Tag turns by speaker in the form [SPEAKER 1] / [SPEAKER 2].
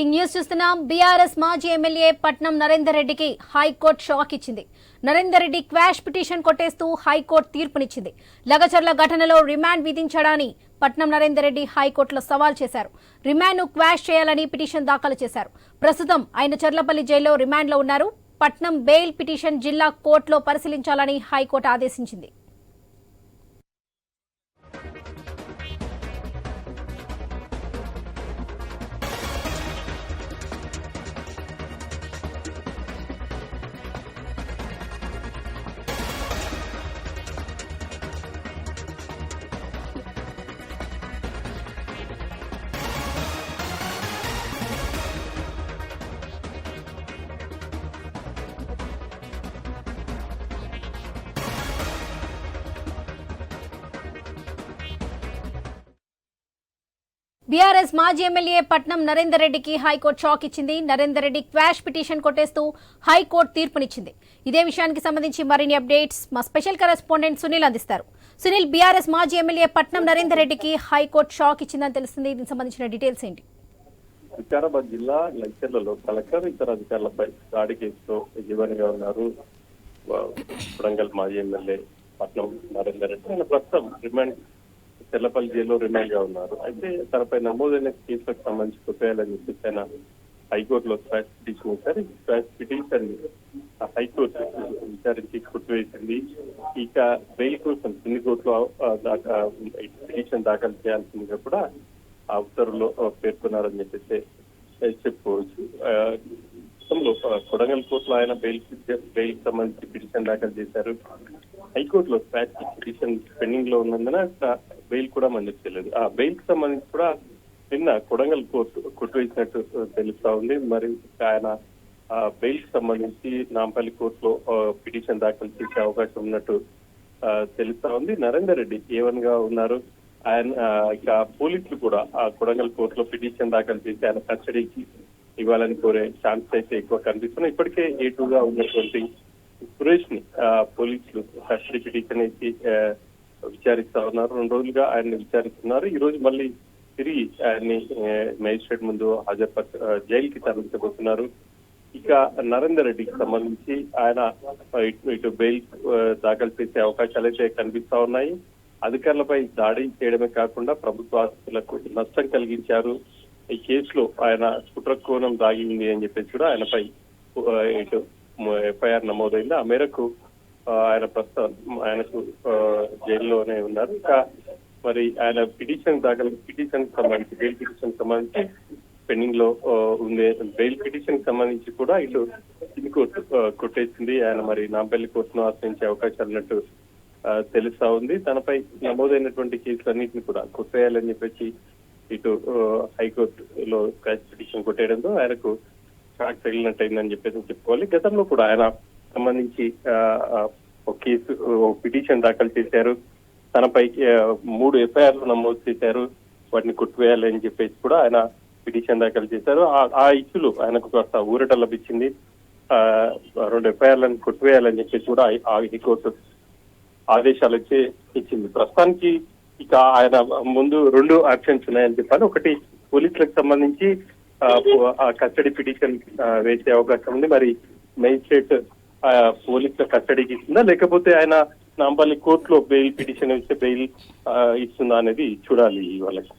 [SPEAKER 1] News చూస్తున్నాం. BRS మాజీ MLA Patnam Narender రెడ్డికి హైకోర్టు షాక్ ఇచ్చింది. నరేందర్ రెడ్డి క్వాష్ పిటిషన్ కొట్టేస్తూ హైకోర్టు తీర్పునిచ్చింది. లగచర్ల ఘటనలో రిమాండ్ విధించడాన్ని పట్నం నరేందర్ రెడ్డి హైకోర్టులో సవాల్ చేశారు. రిమాండ్ను క్వాష్ చేయాలని పిటిషన్ దాఖలు చేశారు. ప్రస్తుతం ఆయన చర్లపల్లి జైల్లో రిమాండ్లో ఉన్నారు. పట్నం బెయిల్ పిటిషన్ జిల్లా కోర్టులో పరిశీలించాలని హైకోర్టు ఆదేశించింది. బీఆర్ఎస్ మాజీ ఎమ్మెల్యే పట్నం నరేందర్ రెడ్డికి హైకోర్టు షాక్ ఇచ్చింది. నరేందర్ రెడ్డి క్వాష్ పిటిషన్ కొట్టేస్తూ హైకోర్టు తీర్పునిచ్చింది. ఇదే విషయానికి సంబంధించి మరిన్ని అప్డేట్స్ మా స్పెషల్ కరెస్పాండెంట్ సునీల్ అందిస్తారు. సునీల్, బీఆర్ఎస్ మాజీ ఎమ్మెల్యే పట్నం నరేందర్ రెడ్డికి హైకోర్టు షాక్ ఇచ్చిందని తెలుస్తుంది. దీనికి సంబంధించిన డీటెయిల్స్ ఏంటి?
[SPEAKER 2] వికారాబాద్ జిల్లా లక్చర్లలో కలెక్టర్ ఇతర అధికారులపై దాడి కేసులో యజమానిగా ఉన్నారు కొడంగల్ మాజీ ఎమ్మెల్యే పట్నం నరేందర్ రెడ్డి. ఆయన ప్రస్తుతం రిమాండ్ చర్లపల్లి జైల్లో రిమాండ్ గా ఉన్నారు. అయితే తనపై నమోదైన కేసులకు సంబంధించి కొట్టేయాలని చెప్పేసి ఆయన హైకోర్టులో స్క్వాష్ పిటిషన్ ఇచ్చారు. స్క్వాష్ పిటిషన్ హైకోర్టు విచారించి కొట్టివేసింది. ఇక బెయిల్ కోసం సుప్రీంకోర్టులో పిటిషన్ దాఖలు చేయాల్సిందిగా కూడా ఆ ఉత్తర్వులో పేర్కొన్నారని చెప్పేసి చెప్పుకోవచ్చు. కొడంగల్ కోర్టులో ఆయన బెయిల్ సంబంధించి పిటిషన్ దాఖలు చేశారు. హైకోర్టులో స్క్వాష్ పిటిషన్ పెండింగ్ లో ఉన్నందున బెయిల్ కూడా మంజూరు చేయలేదు. ఆ బెయిల్ కి సంబంధించి కూడా నిన్న కొడంగల్ కోర్టు కొట్టివేసినట్టు తెలుస్తా ఉంది. మరి ఆయన బెయిల్ కి సంబంధించి నాంపల్లి కోర్టులో పిటిషన్ దాఖలు చేసే అవకాశం ఉన్నట్టు తెలుస్తా ఉంది. నరేందర్ రెడ్డి A1 గా ఉన్నారు. ఆయన ఇక పోలీసులు కూడా ఆ కొడంగల్ కోర్టులో పిటిషన్ దాఖలు చేసి ఆయన కస్టడీకి ఇవ్వాలని కోరే ఛాన్స్ అయితే ఎక్కువ కనిపిస్తున్నాయి. ఇప్పటికే A2 గా ఉన్నటువంటి సురేష్ ని పోలీసులు కస్టడీ పిటిషన్ ఇచ్చి విచారిస్తా ఉన్నారు. 2 రోజులుగా ఆయన్ని విచారిస్తున్నారు. ఈ రోజు మళ్ళీ తిరిగి ఆయన్ని మేజిస్ట్రేట్ ముందు జైలుకి తరలించబోతున్నారు. ఇక నరేందర్ రెడ్డికి సంబంధించి ఆయన ఇటు బెయిల్ దాఖలు చేసే అవకాశాలు అయితే కనిపిస్తా ఉన్నాయి. అధికారులపై దాడి చేయడమే కాకుండా ప్రభుత్వ ఆస్తులకు నష్టం కలిగించారు, ఈ కేసులో ఆయన కుట్రకోణం దాగి ఉంది అని చెప్పేసి కూడా ఆయనపై ఇటు FIR నమోదైంది. ఆ మేరకు ఆయన ప్రస్తుతం ఆయనకు జైల్లోనే ఉన్నారు. ఇంకా మరి ఆయన పిటిషన్ సంబంధించి బెయిల్ పిటిషన్ సంబంధించి పెండింగ్ లో ఉంది. బెయిల్ పిటిషన్ సంబంధించి కూడా ఇటు కోర్టు కొట్టేసింది. ఆయన మరి నాంపల్లి కోర్టును ఆశ్రయించే అవకాశాలు ఉన్నట్టు తెలుస్తా ఉంది. తనపై నమోదైనటువంటి కేసులన్నింటినీ కూడా కొట్టేయాలని చెప్పేసి ఇటు హైకోర్టులో క్వాష్ పిటిషన్ కొట్టేయడంతో ఆయనకు షాక్ తగిలినట్టయిందని చెప్పేసి చెప్పుకోవాలి. గతంలో కూడా ఆయన సంబంధించి ఒక పిటిషన్ దాఖలు చేశారు. తనపై 3 FIRలు నమోదు చేశారు. వాటిని కొట్టివేయాలని చెప్పేసి కూడా ఆయన పిటిషన్ దాఖలు చేశారు. ఆ ఇష్యూలు ఆయనకు కాస్త ఊరట లభించింది. 2 FIRలను కొట్టివేయాలని చెప్పేసి కూడా హైకోర్టు ఆదేశాలు ఇచ్చింది. ప్రస్తుతానికి ఇక ఆయన ముందు 2 ఆప్షన్స్ ఉన్నాయని చెప్పాలి. ఒకటి పోలీసులకు సంబంధించి కస్టడీ పిటిషన్ వేసే అవకాశం ఉంది. మరి మేజిస్ట్రేట్ పోలీసుల కస్టడీకి ఇస్తుందా, లేకపోతే ఆయన నాంపల్లి కోర్టులో బెయిల్ పిటిషన్ వేస్తే బెయిల్ ఇస్తుందా అనేది చూడాలి వాళ్ళకి.